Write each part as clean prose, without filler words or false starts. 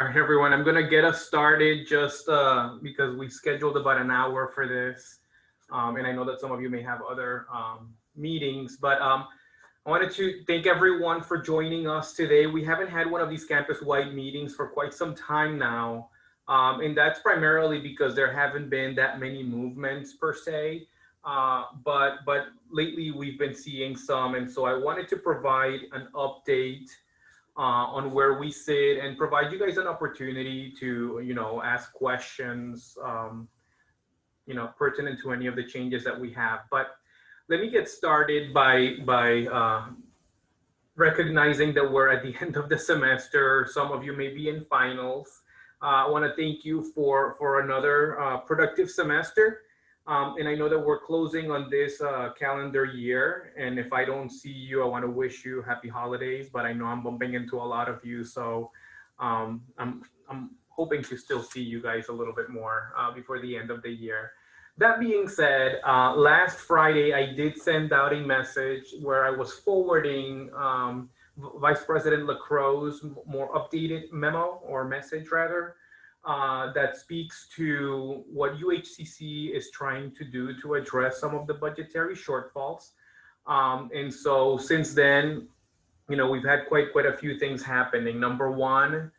All right, everyone, I'm gonna get us started just because we scheduled about an hour for this. And I know that some of you may have other meetings, but I wanted to thank everyone for joining us today. We haven't had one of these campus-wide meetings for quite some time now. And that's primarily because there haven't been that many movements per se. But lately we've been seeing some, and so I wanted to provide an update on where we sit and provide you guys an opportunity to, ask questions, pertinent to any of the changes that we have. But let me get started by recognizing that we're at the end of the semester. Some of you may be in finals. I want to thank you for another productive semester. And I know that we're closing on this calendar year. And if I don't see you, I want to wish you happy holidays. But I know I'm bumping into a lot of you, so I'm hoping to still see you guys a little bit more before the end of the year. That being said, last Friday I did send out a message where I was forwarding Vice President LaCroix's more updated memo or message rather that speaks to what UHCC is trying to do to address some of the budgetary shortfalls. And so since then, we've had quite a few things happening. Number one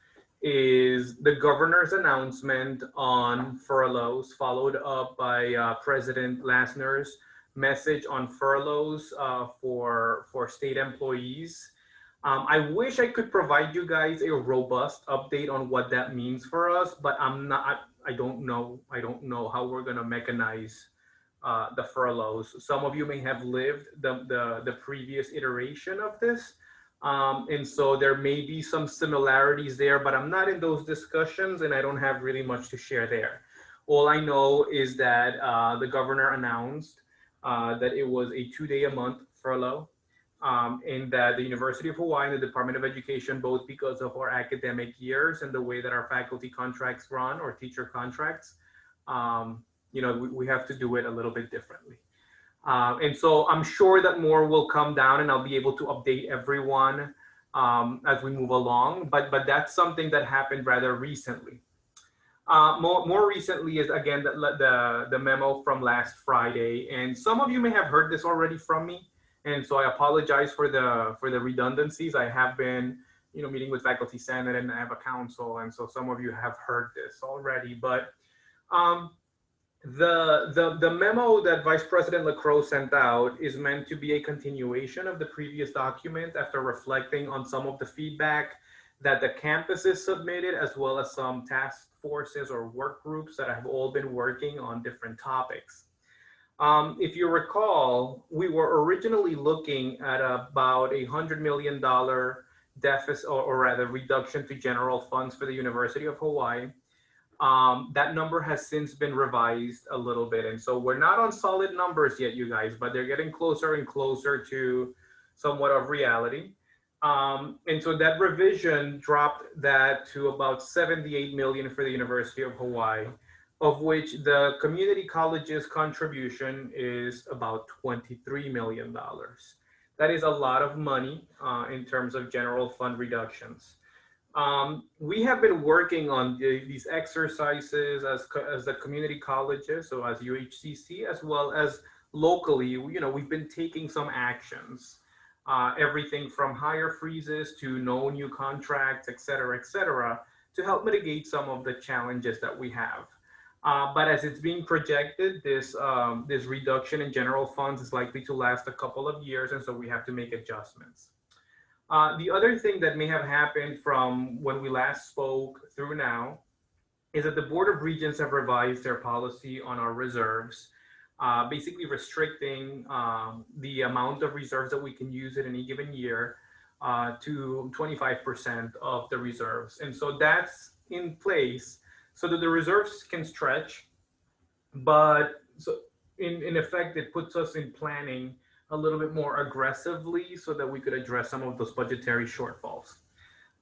is the governor's announcement on furloughs, followed up by President Lasner's message on furloughs for state employees. I wish I could provide you guys a robust update on what that means for us, but I'm not. I don't know. I don't know how we're gonna mechanize the furloughs. Some of you may have lived the previous iteration of this, and so there may be some similarities there. But I'm not in those discussions, and I don't have really much to share there. All I know is that the governor announced that it was a 2-day a month furlough in that the University of Hawaii and the Department of Education, both because of our academic years and the way that our faculty contracts run or teacher contracts, we have to do it a little bit differently. And so I'm sure that more will come down and I'll be able to update everyone as we move along, but that's something that happened rather recently. More recently is again the memo from last Friday, and some of you may have heard this already from me. And so I apologize for the redundancies. I have been, meeting with faculty senate and I have a council, and so some of you have heard this already. But the memo that Vice President LaCroix sent out is meant to be a continuation of the previous document after reflecting on some of the feedback that the campuses submitted, as well as some task forces or work groups that have all been working on different topics. If you recall, we were originally looking at about $100 million deficit, or rather reduction to general funds for the University of Hawaii. That number has since been revised a little bit. And so we're not on solid numbers yet, you guys, but they're getting closer and closer to somewhat of reality. And so that revision dropped that to about 78 million for the University of Hawaii, of which the community college's contribution is about $23 million. That is a lot of money in terms of general fund reductions. We have been working on these exercises as the community colleges, so as UHCC, as well as locally. We've been taking some actions, everything from hire freezes to no new contracts, et cetera, to help mitigate some of the challenges that we have. But as it's being projected, this reduction in general funds is likely to last a couple of years, and so we have to make adjustments. The other thing that may have happened from when we last spoke through now is that the Board of Regents have revised their policy on our reserves, basically restricting the amount of reserves that we can use in any given year to 25% of the reserves. And so that's in place so that the reserves can stretch, but so in effect, it puts us in planning a little bit more aggressively so that we could address some of those budgetary shortfalls.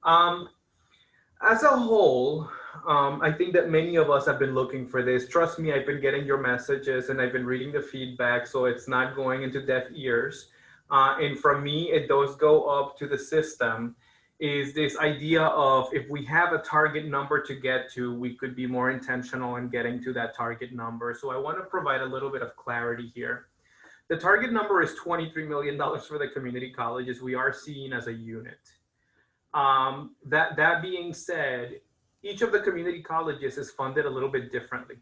As a whole, I think that many of us have been looking for this. Trust me, I've been getting your messages and I've been reading the feedback, so it's not going into deaf ears. And from me, it does go up to the system. is this idea of if we have a target number to get to, we could be more intentional in getting to that target number. So I want to provide a little bit of clarity here. The target number is $23 million for the community colleges. We are seen as a unit. That being said, each of the community colleges is funded a little bit differently.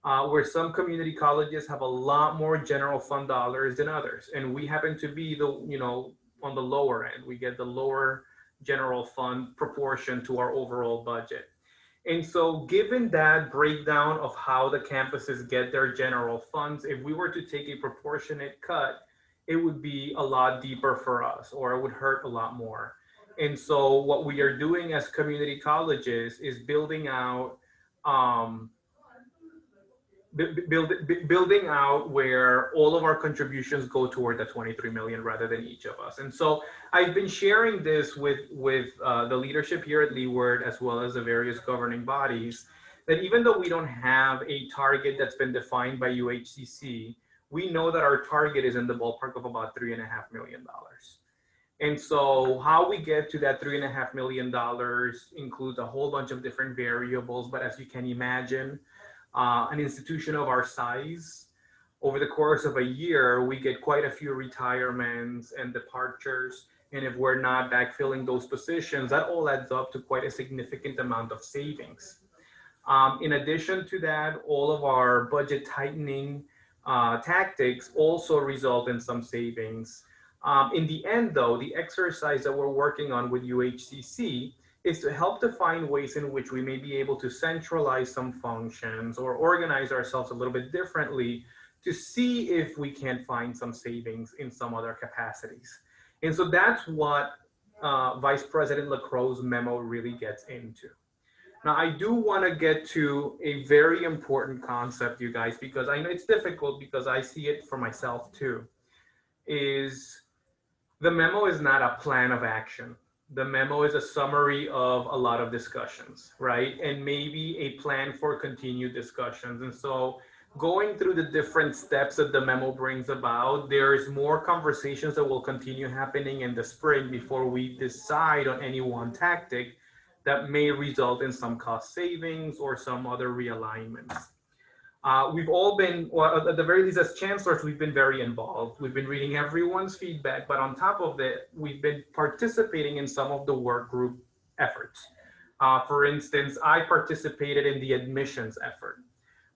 Where some community colleges have a lot more general fund dollars than others, and we happen to be on the lower end. We get the lower general fund proportion to our overall budget. And so given that breakdown of how the campuses get their general funds, if we were to take a proportionate cut, it would be a lot deeper for us, or it would hurt a lot more. And so what we are doing as community colleges is building out building out where all of our contributions go toward the 23 million rather than each of us. And so I've been sharing this with the leadership here at Leeward, as well as the various governing bodies, that even though we don't have a target that's been defined by UHCC, we know that our target is in the ballpark of about $3.5 million. And so how we get to that $3.5 million includes a whole bunch of different variables, but as you can imagine, an institution of our size, over the course of a year, we get quite a few retirements and departures. And if we're not backfilling those positions, that all adds up to quite a significant amount of savings. In addition to that, all of our budget tightening tactics also result in some savings. In the end, though, the exercise that we're working on with UHCC is to help to find ways in which we may be able to centralize some functions or organize ourselves a little bit differently to see if we can find some savings in some other capacities. And so that's what Vice President LaCrow's memo really gets into. Now, I do want to get to a very important concept, you guys, because I know it's difficult because I see it for myself too, is the memo is not a plan of action. The memo is a summary of a lot of discussions, right? And maybe a plan for continued discussions. And so going through the different steps that the memo brings about, there's more conversations that will continue happening in the spring before we decide on any one tactic that may result in some cost savings or some other realignments. We've all been, well, at the very least as chancellors, we've been very involved. We've been reading everyone's feedback, but on top of that, we've been participating in some of the work group efforts. For instance, I participated in the admissions effort,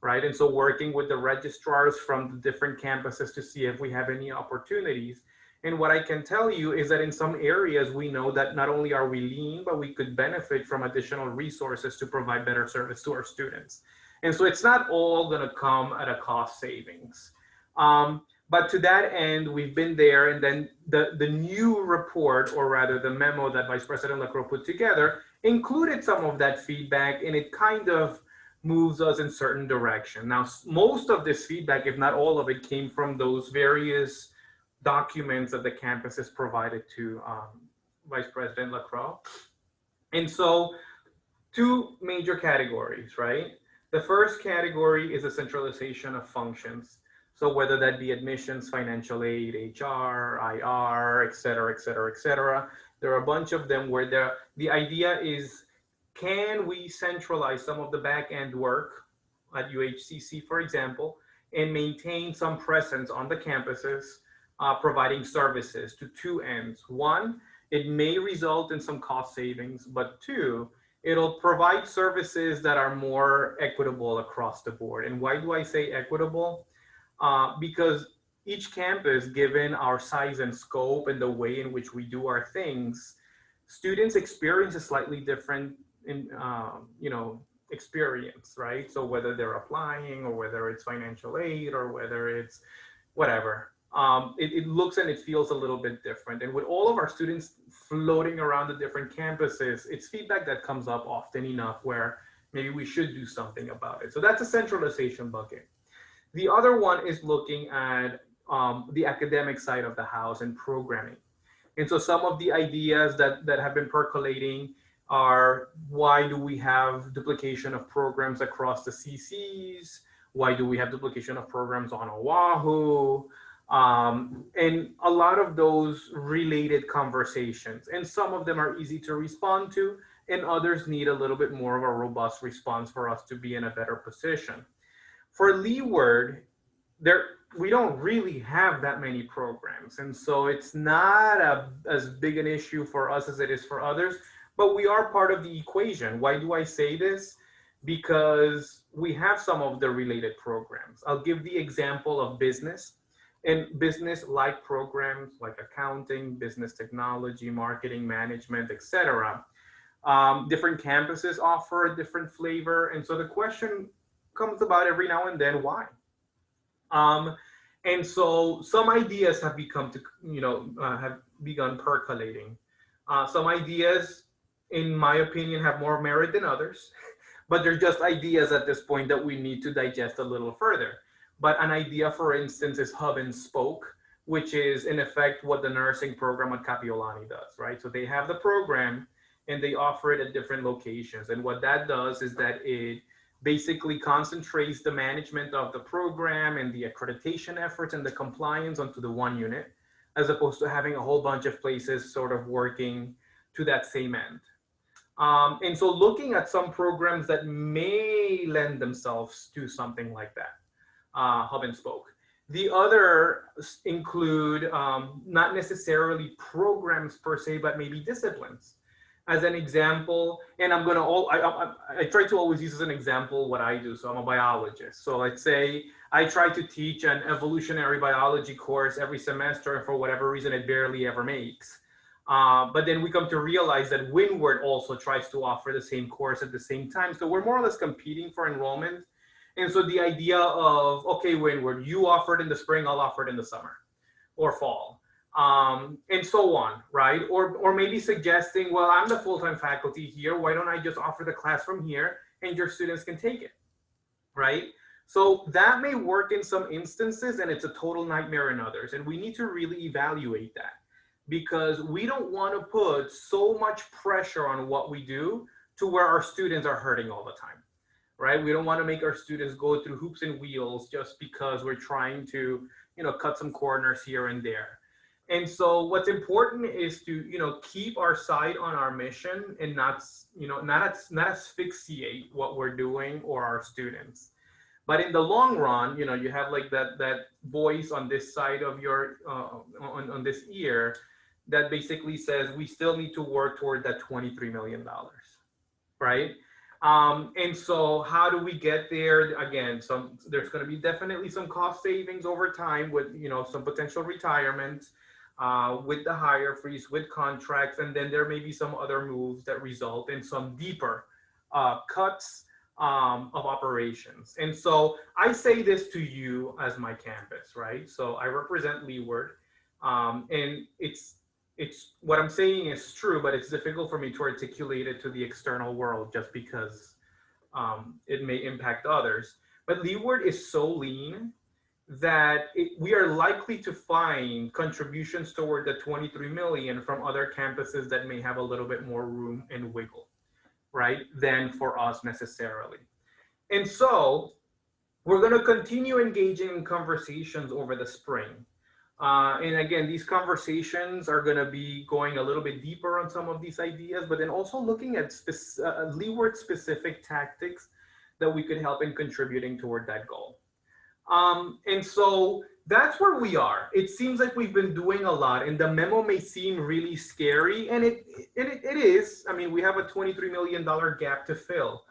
right? And so working with the registrars from the different campuses to see if we have any opportunities. And what I can tell you is that in some areas, we know that not only are we lean, but we could benefit from additional resources to provide better service to our students. And so it's not all going to come at a cost savings. But to that end, we've been there. And then the new report, or rather the memo that Vice President LaCrow put together, included some of that feedback, and it kind of moves us in certain direction. Now, most of this feedback, if not all of it, came from those various documents that the campuses provided to Vice President LaCrow. And so two major categories, right? The first category is a centralization of functions. So whether that be admissions, financial aid, HR, IR, et cetera, et cetera, et cetera. There are a bunch of them where the idea is, can we centralize some of the back end work at UHCC, for example, and maintain some presence on the campuses, providing services to two ends. One, it may result in some cost savings, but two, it'll provide services that are more equitable across the board. And why do I say equitable? Because each campus, given our size and scope and the way in which we do our things, students experience a slightly different experience, right? So whether they're applying or whether it's financial aid or whether it's whatever, it looks and it feels a little bit different. And with all of our students floating around the different campuses, it's feedback that comes up often enough where maybe we should do something about it. So that's a centralization bucket. The other one is looking at the academic side of the house and programming. And so some of the ideas that have been percolating are, why do we have duplication of programs across the CCs? Why do we have duplication of programs on Oahu? And a lot of those related conversations, and some of them are easy to respond to, and others need a little bit more of a robust response for us to be in a better position. For Leeward, there we don't really have that many programs, and so it's not as big an issue for us as it is for others, but we are part of the equation. Why do I say this? Because we have some of the related programs. I'll give the example of business, and business like programs like accounting, business technology, marketing management, etc. Different campuses offer a different flavor, and so the question comes about every now and then: why? Um, and so some ideas have become to, have begun percolating. Some ideas, in my opinion, have more merit than others, but they're just ideas at this point that we need to digest a little further. But an idea, for instance, is hub and spoke, which is in effect what the nursing program at Kapiolani does, right? So they have the program and they offer it at different locations. And what that does is that it basically concentrates the management of the program and the accreditation efforts and the compliance onto the one unit, as opposed to having a whole bunch of places sort of working to that same end. And so looking at some programs that may lend themselves to something like that, hub and spoke. The other include not necessarily programs per se, but maybe disciplines. As an example, and I'm gonna all I try to always use as an example what I do. So I'm a biologist. So let's say I try to teach an evolutionary biology course every semester, and for whatever reason it barely ever makes. But then we come to realize that Windward also tries to offer the same course at the same time. So we're more or less competing for enrollment. And so the idea of, okay, Windward, you offer it in the spring, I'll offer it in the summer or fall, and so on, right? Or maybe suggesting, well, I'm the full-time faculty here. Why don't I just offer the class from here and your students can take it, right? So that may work in some instances and it's a total nightmare in others. And we need to really evaluate that because we don't want to put so much pressure on what we do to where our students are hurting all the time, right? We don't want to make our students go through hoops and wheels just because we're trying to, cut some corners here and there. And so what's important is to, keep our sight on our mission and not asphyxiate what we're doing or our students. But in the long run, you have like that voice on this side of your on this ear that basically says we still need to work toward that $23 million, right? And so how do we get there? Again, there's going to be definitely some cost savings over time with some potential retirements, with the hire freeze, with contracts, and then there may be some other moves that result in some deeper cuts of operations. And so I say this to you as my campus, right? So I represent Leeward, and it's what I'm saying is true, but it's difficult for me to articulate it to the external world just because it may impact others. But Leeward is so lean that we are likely to find contributions toward the 23 million from other campuses that may have a little bit more room and wiggle, right, than for us necessarily. And so we're going to continue engaging in conversations over the spring. And again, these conversations are going to be going a little bit deeper on some of these ideas, but then also looking at Leeward specific tactics that we could help in contributing toward that goal. And so that's where we are. It seems like we've been doing a lot, and the memo may seem really scary, and it is. I mean, we have a $23 million gap to fill.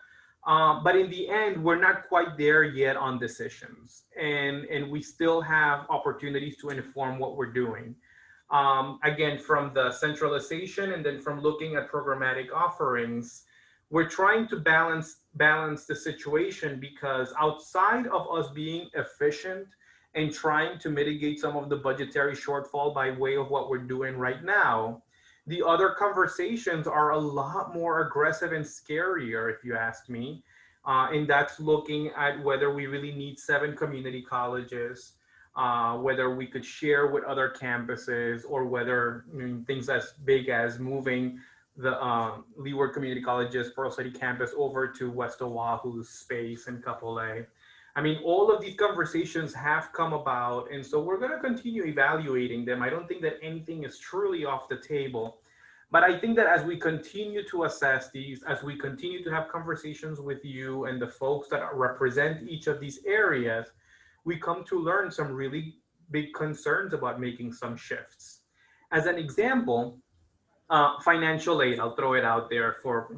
But in the end, we're not quite there yet on decisions, and we still have opportunities to inform what we're doing. Again, from the centralization and then from looking at programmatic offerings, we're trying to balance the situation because outside of us being efficient and trying to mitigate some of the budgetary shortfall by way of what we're doing right now, the other conversations are a lot more aggressive and scarier, if you ask me. And that's looking at whether we really need 7 community colleges, whether we could share with other campuses, or whether things as big as moving the Leeward Community College's Pearl City campus over to West Oahu's space in Kapolei. I mean, all of these conversations have come about, and so we're going to continue evaluating them. I don't think that anything is truly off the table. But I think that as we continue to assess these, as we continue to have conversations with you and the folks that represent each of these areas, we come to learn some really big concerns about making some shifts. As an example, financial aid, I'll throw it out there for,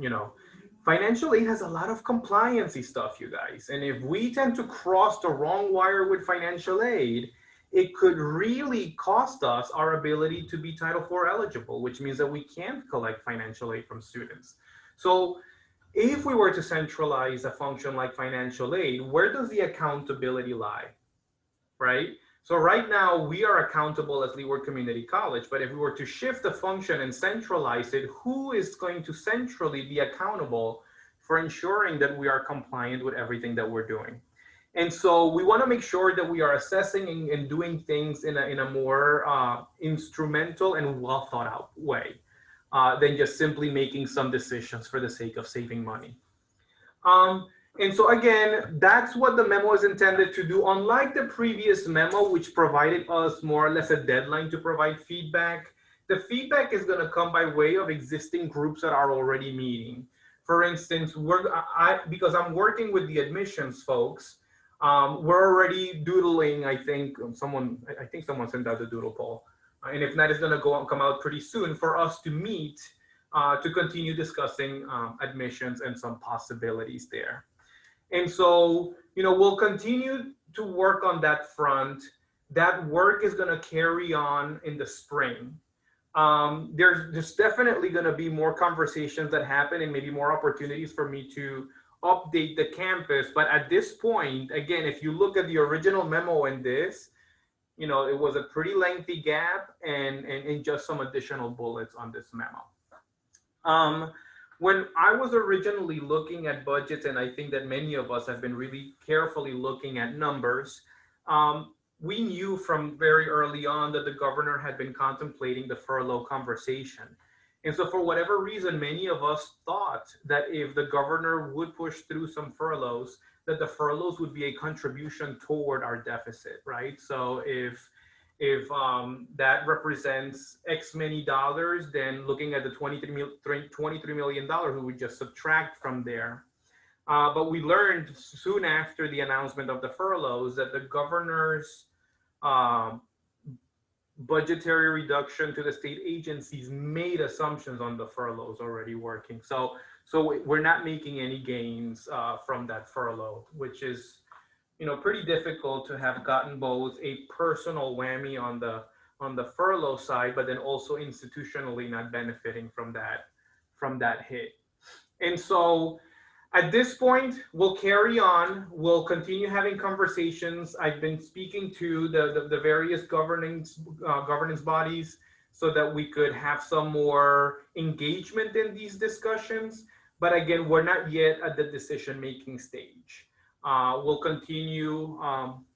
financial aid has a lot of compliancy stuff, you guys. And if we tend to cross the wrong wire with financial aid, it could really cost us our ability to be Title IV eligible, which means that we can't collect financial aid from students. So if we were to centralize a function like financial aid, where does the accountability lie, right? So right now we are accountable as Leeward Community College, but if we were to shift the function and centralize it, who is going to centrally be accountable for ensuring that we are compliant with everything that we're doing? And so we want to make sure that we are assessing and doing things in a more instrumental and well thought out way than just simply making some decisions for the sake of saving money. And so again, that's what the memo is intended to do. Unlike the previous memo, which provided us more or less a deadline to provide feedback, the feedback is going to come by way of existing groups that are already meeting. For instance, because I'm working with the admissions folks, we're already doodling. I think someone sent out the doodle poll, and if not, it's going to come out pretty soon for us to meet to continue discussing admissions and some possibilities there. And so, we'll continue to work on that front. That work is going to carry on in the spring. There's definitely going to be more conversations that happen and maybe more opportunities for me to update the campus. But at this point, again, if you look at the original memo in this, it was a pretty lengthy gap and just some additional bullets on this memo. When I was originally looking at budgets, and I think that many of us have been really carefully looking at numbers, we knew from very early on that the governor had been contemplating the furlough conversation. And so for whatever reason, many of us thought that if the governor would push through some furloughs, that the furloughs would be a contribution toward our deficit, right? So if that represents X many dollars, then looking at the $23 million, we would just subtract from there. But we learned soon after the announcement of the furloughs that the governor's budgetary reduction to the state agencies made assumptions on the furloughs already working. So we're not making any gains from that furlough, which is pretty difficult to have gotten both a personal whammy on the furlough side, but then also institutionally not benefiting from that hit. And so at this point, we'll carry on. We'll continue having conversations. I've been speaking to the various governance bodies so that we could have some more engagement in these discussions. But again, we're not yet at the decision-making stage. We'll continue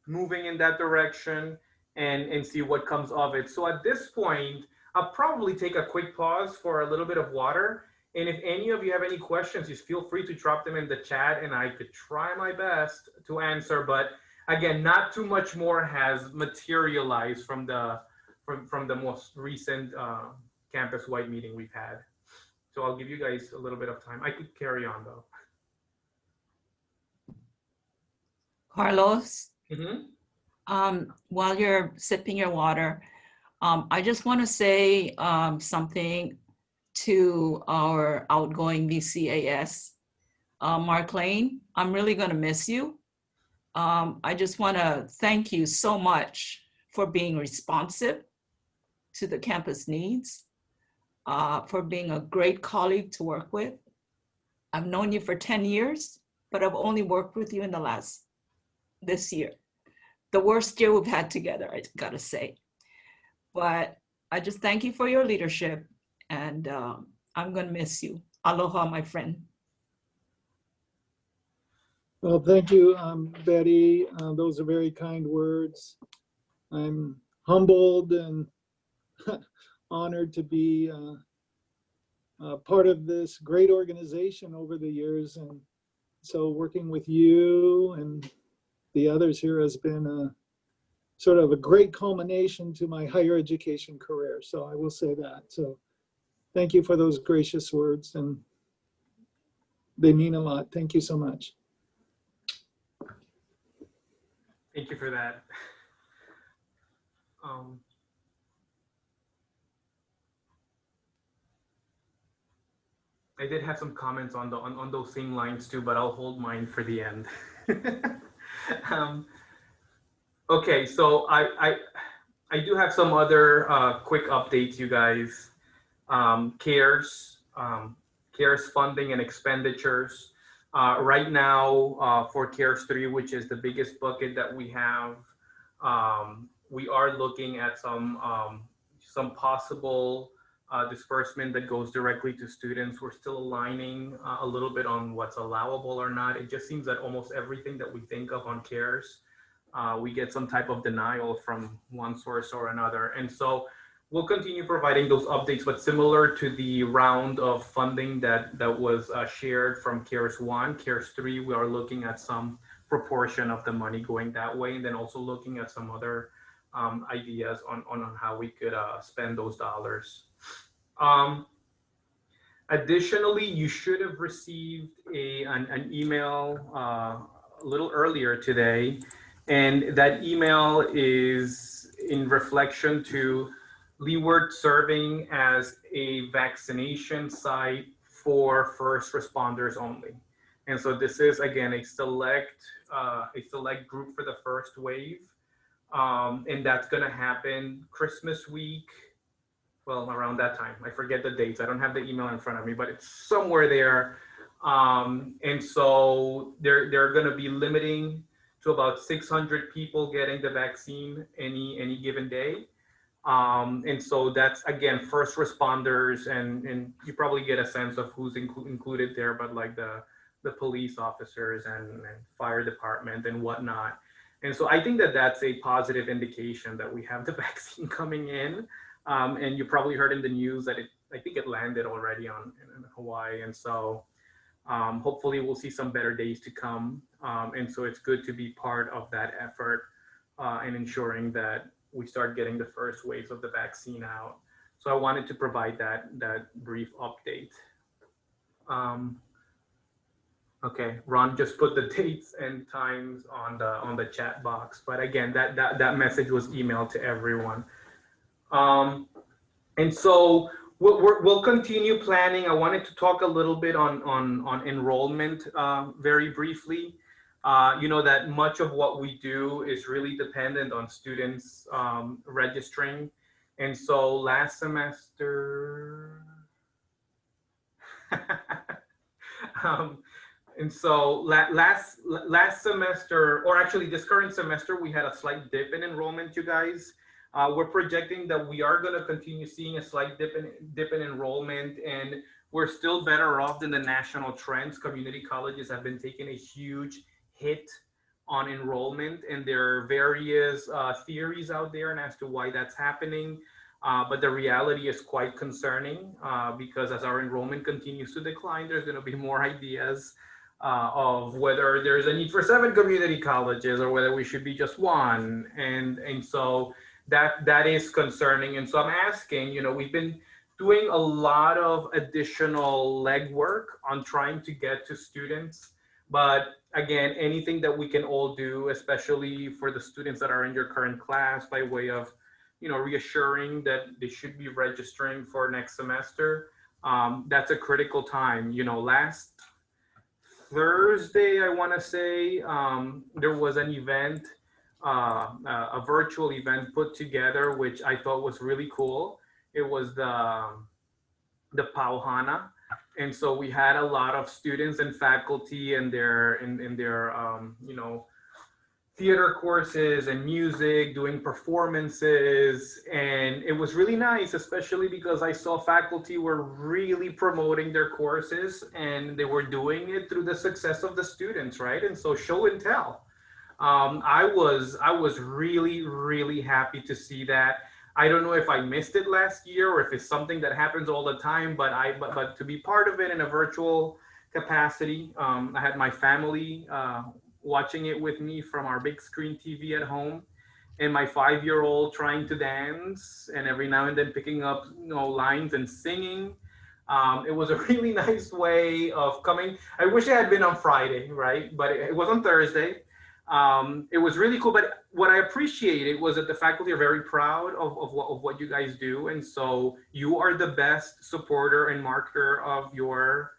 moving in that direction and see what comes of it. So at this point, I'll probably take a quick pause for a little bit of water. And if any of you have any questions, just feel free to drop them in the chat and I could try my best to answer. But again, not too much more has materialized from the most recent campus-wide meeting we've had. So I'll give you guys a little bit of time. I could carry on though. Carlos, while you're sipping your water, I just want to say something to our outgoing VCAS. Mark Lane, I'm really going to miss you. I just want to thank you so much for being responsive to the campus needs, for being a great colleague to work with. I've known you for 10 years, but I've only worked with you in this year. The worst year we've had together, I gotta say. But I just thank you for your leadership and I'm gonna miss you. Aloha, my friend. Well, thank you, Betty. Those are very kind words. I'm humbled and honored to be part of this great organization over the years. And so working with you and the others here has been a sort of a great culmination to my higher education career. So I will say that. So thank you for those gracious words, and they mean a lot. Thank you so much. Thank you for that. I did have some comments on those same lines too, but I'll hold mine for the end. Okay, so I do have some other quick updates, you guys. CARES funding and expenditures. Right now, for CARES 3, which is the biggest bucket that we have, we are looking at some possible disbursement that goes directly to students. We're still aligning a little bit on what's allowable or not. It just seems that almost everything that we think of on CARES, we get some type of denial from one source or another. And so we'll continue providing those updates, but similar to the round of funding that was shared from CARES 1, CARES 3, we are looking at some proportion of the money going that way, and then also looking at some other ideas on how we could spend those dollars. Additionally, you should have received an email a little earlier today, and that email is in reflection to Leeward serving as a vaccination site for first responders only. And so this is, again, a select group for the first wave. And that's going to happen Christmas week. Well, around that time. I forget the dates. I don't have the email in front of me, but it's somewhere there. And so they're going to be limiting to about 600 people getting the vaccine any given day. And so that's, again, first responders, and you probably get a sense of who's included there, but like the police officers and fire department and whatnot. And so I think that that's a positive indication that we have the vaccine coming in. And you probably heard in the news that I think it landed already in Hawaii. And so hopefully we'll see some better days to come. And so it's good to be part of that effort in ensuring that we start getting the first waves of the vaccine out. So I wanted to provide that brief update. Okay, Ron just put the dates and times on the chat box, but again, that message was emailed to everyone. And so we'll continue planning. I wanted to talk a little bit on enrollment very briefly. You know that much of what we do is really dependent on students registering. And so last semester, and so last semester, or actually this current semester, we had a slight dip in enrollment, you guys. We're projecting that we are going to continue seeing a slight dip in enrollment, and we're still better off than the national trends. Community colleges have been taking a huge hit on enrollment, and there are various theories out there as to why that's happening. But the reality is quite concerning because as our enrollment continues to decline, there's going to be more ideas of whether there's a need for 7 community colleges or whether we should be just 1. And so that is concerning. And so I'm asking, you know, we've been doing a lot of additional legwork on trying to get to students. But again, anything that we can all do, especially for the students that are in your current class, by way of, you know, reassuring that they should be registering for next semester, that's a critical time. You know, last Thursday, I want to say, there was an event, a virtual event put together, which I thought was really cool. It was the Pauhana. And so we had a lot of students and faculty in their you know, theater courses and music, doing performances. And it was really nice, especially because I saw faculty were really promoting their courses, and they were doing it through the success of the students, right? And so show and tell. I was really, really happy to see that. I don't know if I missed it last year or if it's something that happens all the time, but to be part of it in a virtual capacity, I had my family watching it with me from our big screen TV at home, and my 5-year-old trying to dance and every now and then picking up, lines and singing. It was a really nice way of coming. I wish it had been on Friday, right? But it was on Thursday. It was really cool. But what I appreciated was that the faculty are very proud of what you guys do. And so you are the best supporter and marketer of your,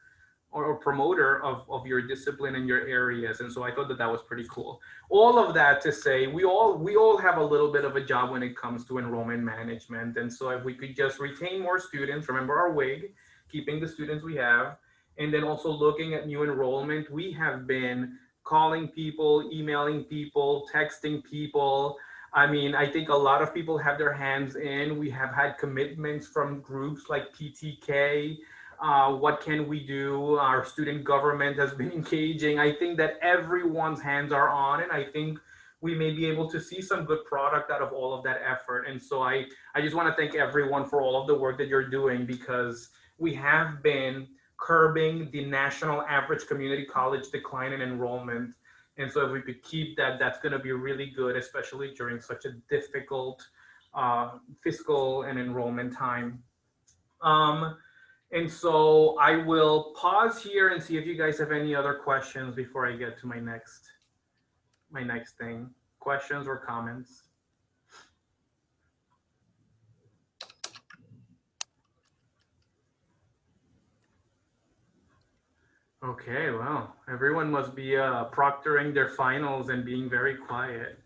or promoter of your discipline and your areas. And so I thought that that was pretty cool. All of that to say, we all have a little bit of a job when it comes to enrollment management. And so if we could just retain more students, remember our WIG, keeping the students we have, and then also looking at new enrollment. We have been calling people, emailing people, texting people. I mean, I think a lot of people have their hands in. We have had commitments from groups like PTK. What can we do? Our student government has been engaging. I think that everyone's hands are on, and I think we may be able to see some good product out of all of that effort. And so I just want to thank everyone for all of the work that you're doing, because we have been curbing the national average community college decline in enrollment. And so if we could keep that, that's going to be really good, especially during such a difficult fiscal and enrollment time. And so I will pause here and see if you guys have any other questions before I get to my next thing. Questions or comments? Okay, well, everyone must be proctoring their finals and being very quiet.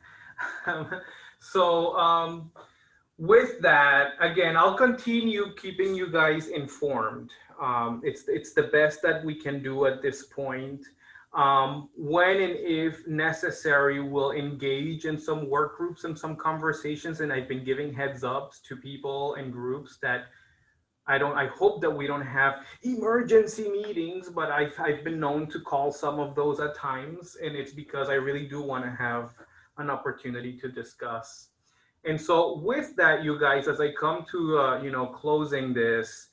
So with that, again, I'll continue keeping you guys informed. It's the best that we can do at this point. When and if necessary, we'll engage in some work groups and some conversations, and I've been giving heads ups to people and groups that I hope that we don't have emergency meetings, but I've been known to call some of those at times, and it's because I really do want to have an opportunity to discuss. And so with that, you guys, as I come to closing this,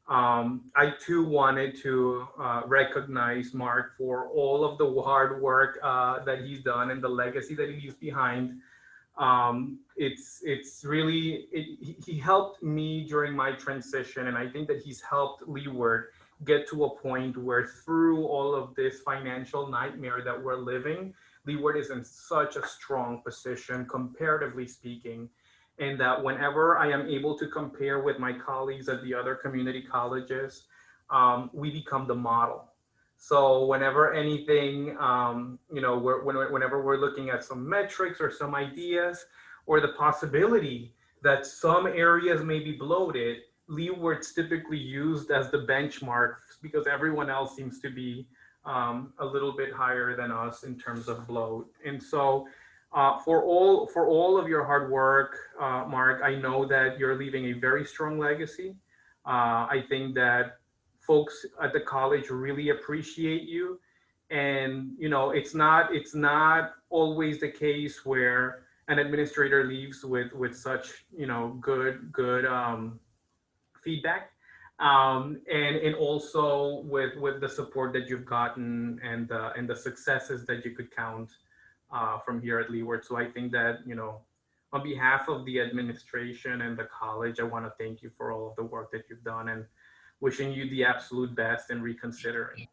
I too wanted to recognize Mark for all of the hard work that he's done and the legacy that he leaves behind. It's really, he helped me during my transition, and I think that he's helped Leeward get to a point where through all of this financial nightmare that we're living, Leeward is in such a strong position, comparatively speaking, and that whenever I am able to compare with my colleagues at the other community colleges, we become the model. So whenever anything, whenever we're looking at some metrics or some ideas, or the possibility that some areas may be bloated, Leeward's typically used as the benchmark, because everyone else seems to be a little bit higher than us in terms of bloat. And so for all of your hard work, Mark, I know that you're leaving a very strong legacy. I think that folks at the college really appreciate you, and it's not always the case where an administrator leaves with such good feedback, and also with the support that you've gotten and the successes that you could count from here at Leeward. So I think that on behalf of the administration and the college, I want to thank you for all of the work that you've done, and wishing you the absolute best and reconsidering.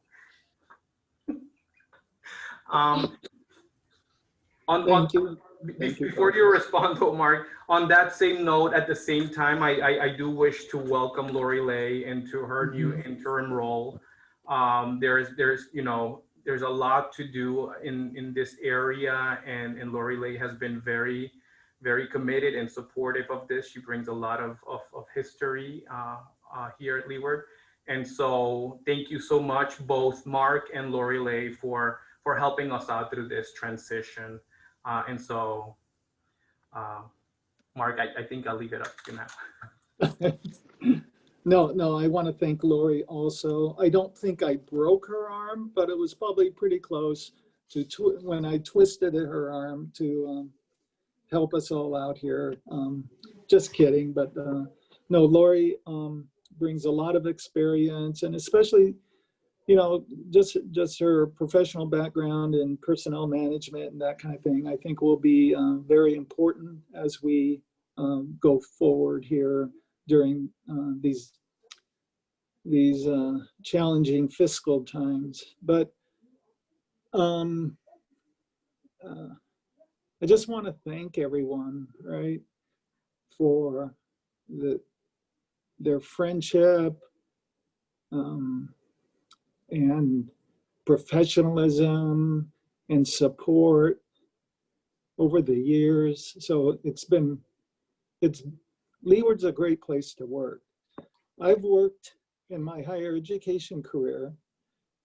Before you respond though, Mark, on that same note, at the same time, I do wish to welcome Lori Lay into her new interim role. There's a lot to do in this area, and Lori Lay has been very, very committed and supportive of this. She brings a lot of history here at Leeward. And so thank you so much, both Mark and Lori Lay, for helping us out through this transition. And so, Mark, I think I'll leave it up to you now. No, I want to thank Lori also. I don't think I broke her arm, but it was probably pretty close to when I twisted her arm to help us all out here. Just kidding, but no, Lori brings a lot of experience, and especially, you know, just her professional background in personnel management and that kind of thing, I think will be very important as we go forward here during these challenging fiscal times. But I just want to thank everyone, right, for their friendship and professionalism and support over the years. So Leeward's a great place to work. I've worked in my higher education career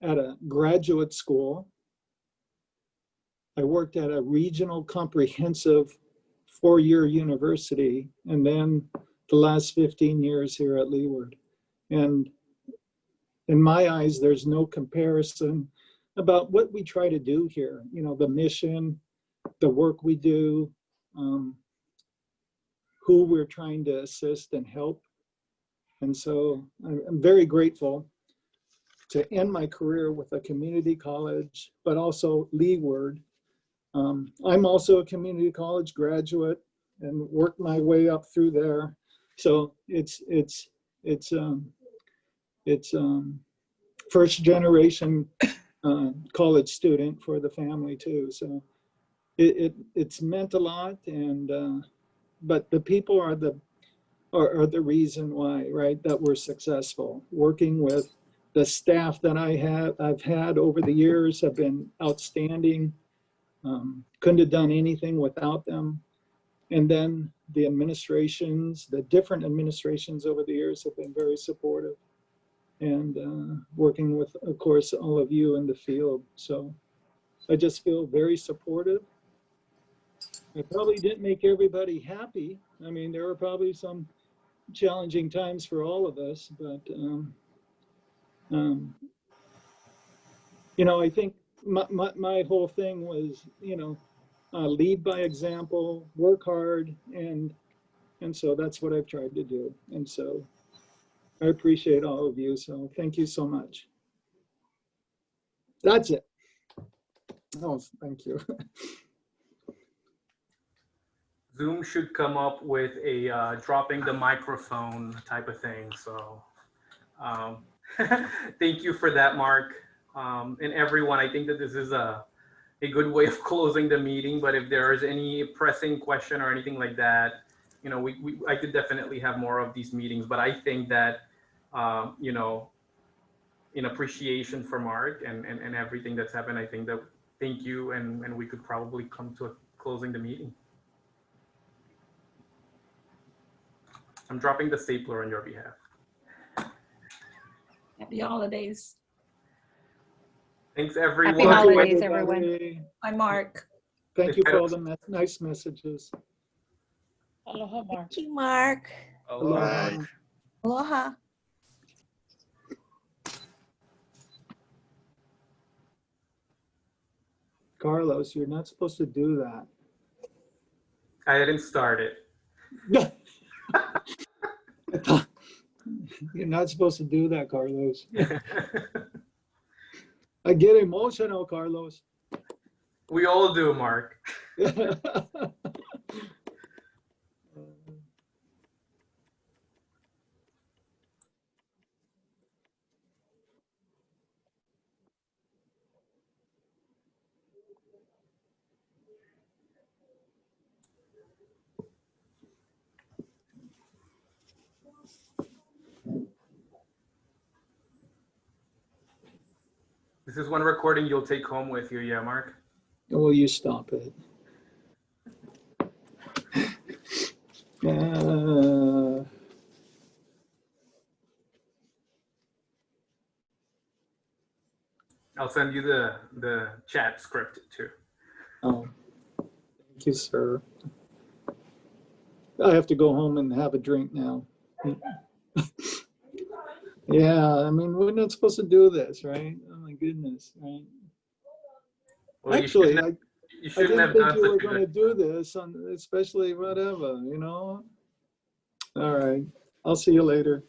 at a graduate school. I worked at a regional comprehensive 4-year university, and then the last 15 years here at Leeward. And in my eyes, there's no comparison about what we try to do here. You know, the mission, the work we do, who we're trying to assist and help. And so I'm very grateful to end my career with a community college, but also Leeward. I'm also a community college graduate and worked my way up through there. So it's first generation college student for the family too. So it's meant a lot, and but the people are the reason why, right, that we're successful. Working with the staff that I've had over the years have been outstanding. Couldn't have done anything without them. And then the administrations, the different administrations over the years have been very supportive, and working with, of course, all of you in the field. So I just feel very supportive. I probably didn't make everybody happy. I mean, there were probably some challenging times for all of us, but you know, I think my whole thing was, you know, lead by example, work hard, and so that's what I've tried to do. And so I appreciate all of you. So thank you so much. That's it. Oh, thank you. Zoom should come up with a dropping the microphone type of thing. So thank you for that, Mark. And everyone, I think that this is a good way of closing the meeting. But if there is any pressing question or anything like that, you know, I could definitely have more of these meetings. But I think that, you know, in appreciation for Mark and everything that's happened, I think that thank you. And we could probably come to closing the meeting. I'm dropping the stapler on your behalf. Happy holidays. Thanks, everyone. Happy holidays, everyone. Bye, Mark. Thank you for all the nice messages. Aloha, Mark. Thank you, Mark. Aloha. Aloha. Carlos, you're not supposed to do that. I didn't start it. You're not supposed to do that, Carlos. I get emotional, Carlos. We all do, Mark. This is one recording you'll take home with you, yeah, Mark? Will you stop it? I'll send you the chat script too. Oh, thank you, sir. I have to go home and have a drink now. Yeah, I mean, we're not supposed to do this, right? Oh my goodness, right? Well, Actually, you I shouldn't didn't have think done you were such a going to good. do this, especially whatever, you know? All right, I'll see you later.